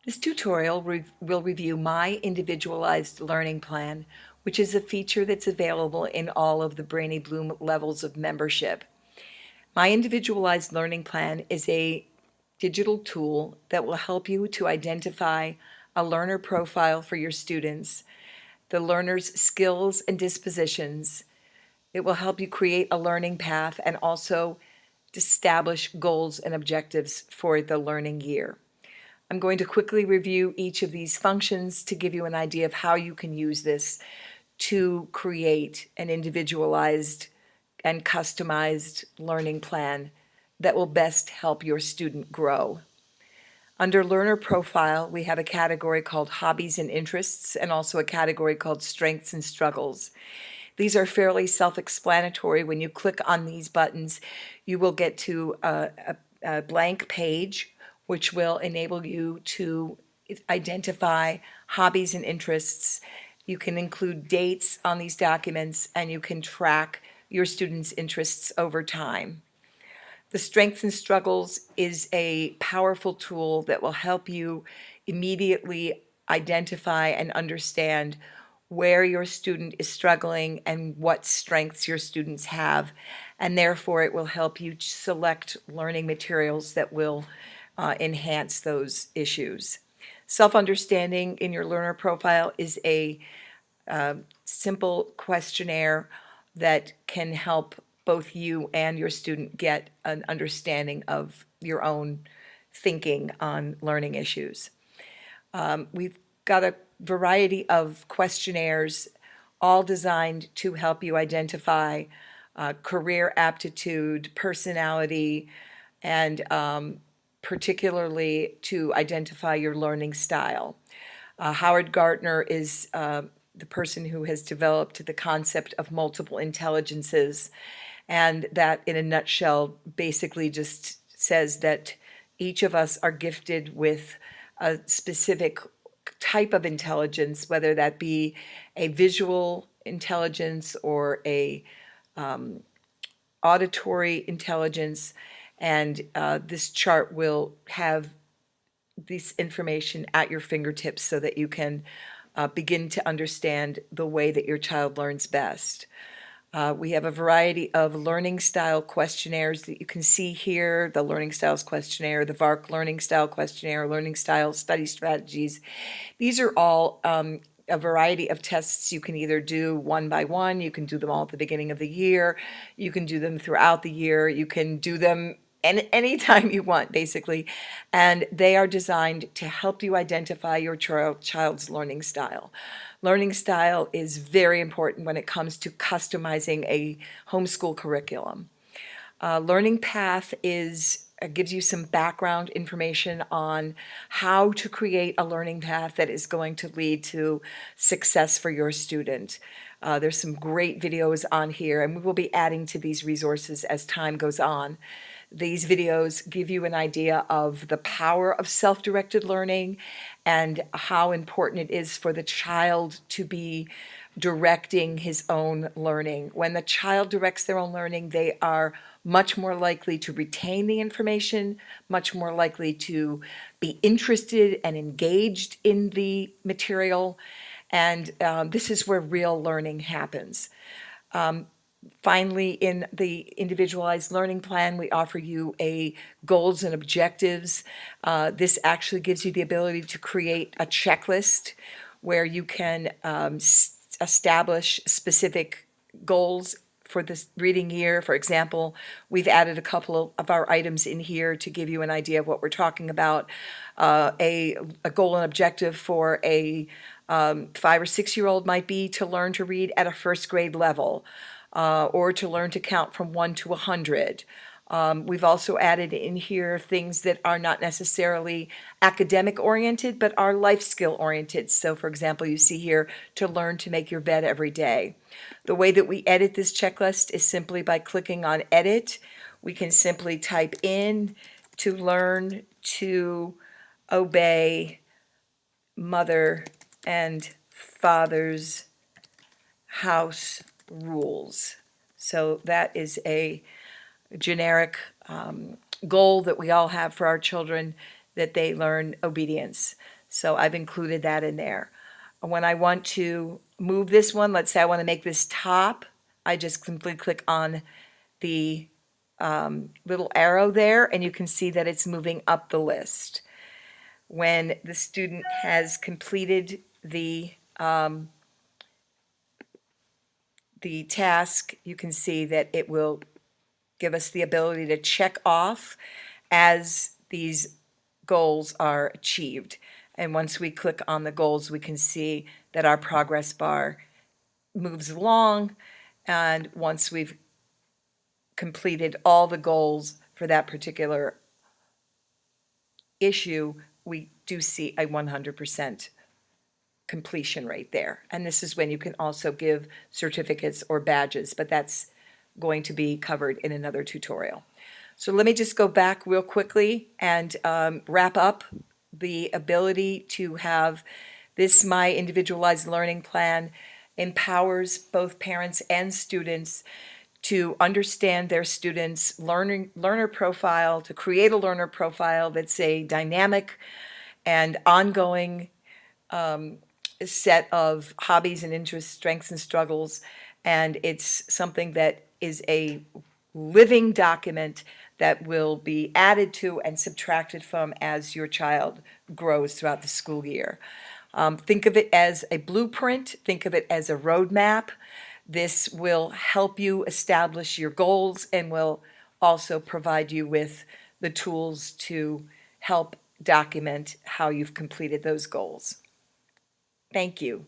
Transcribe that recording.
This tutorial will review my individualized learning plan, which is a feature that's available in all of the Brainy Bloom levels of membership. My individualized learning plan is a digital tool that will help you to identify a learner profile for your students, the learner's skills and dispositions. It will help you create a learning path and also establish goals and objectives for the learning year. I'm going to quickly review each of these functions to give you an idea of how you can use this to create an individualized and customized learning plan that will best help your student grow. Under Learner Profile, we have a category called Hobbies and Interests and also a category called Strengths and Struggles. These are fairly self-explanatory. When you click on these buttons, you will get to a blank page, which will enable you to identify hobbies and interests. You can include dates on these documents, and you can track your students' interests over time. The Strengths and Struggles is a powerful tool that will help you immediately identify and understand where your student is struggling and what strengths your students have, and therefore it will help you select learning materials that will enhance those issues. Self-understanding in your learner profile is a simple questionnaire that can help both you and your student get an understanding of your own thinking on learning issues. We've got a variety of questionnaires, all designed to help you identify career aptitude, personality, and particularly to identify your learning style. Howard Gardner is the person who has developed the concept of multiple intelligences, and that in a nutshell basically just says that each of us are gifted with a specific type of intelligence, whether that be a visual intelligence or a auditory intelligence, and this chart will have this information at your fingertips so that you can begin to understand the way that your child learns best. We have a variety of learning style questionnaires that you can see here, the Learning Styles Questionnaire, the VARC Learning Style Questionnaire, Learning Style Study Strategies. These are all a variety of tests you can either do one by one, you can do them all at the beginning of the year, you can do them throughout the year, you can do them anytime you want, basically. And they are designed to help you identify your child's learning style. Learning style is very important when it comes to customizing a homeschool curriculum. Learning Path gives you some background information on how to create a learning path that is going to lead to success for your student. There's some great videos on here, and we will be adding to these resources as time goes on. These videos give you an idea of the power of self-directed learning and how important it is for the child to be directing his own learning. When the child directs their own learning, they are much more likely to retain the information, much more likely to be interested and engaged in the material, and this is where real learning happens. Finally, in the individualized learning plan, we offer you a goals and objectives. This actually gives you the ability to create a checklist where you can establish specific goals for this reading year. For example, we've added a couple of our items in here to give you an idea of what we're talking about. A goal and objective for a 5 or 6 year old might be to learn to read at a first grade level. Or to learn to count from 1 to 100. We've also added in here things that are not necessarily academic oriented, but are life skill oriented. So for example, you see here to learn to make your bed every day. The way that we edit this checklist is simply by clicking on edit. We can simply type in to learn to obey mother and father's house rules. So that is a generic goal that we all have for our children that they learn obedience. So I've included that in there. When I want to move this one, let's say I want to make this top, I just simply click on the little arrow there, and you can see that it's moving up the list. When the student has completed the task, you can see that it will give us the ability to check off as these goals are achieved. And once we click on the goals, we can see that our progress bar moves along. And once we've completed all the goals for that particular issue, we do see a 100% completion rate there. And this is when you can also give certificates or badges, but that's going to be covered in another tutorial. So let me just go back real quickly and wrap up the ability to have this My Individualized Learning Plan empowers both parents and students to understand their students' learner profile, to create a learner profile that's a dynamic and ongoing set of hobbies and interests, strengths and struggles, and it's something that is a living document that will be added to and subtracted from as your child grows throughout the school year. Think of it as a blueprint, think of it as a roadmap. This will help you establish your goals and will also provide you with the tools to help document how you've completed those goals. Thank you.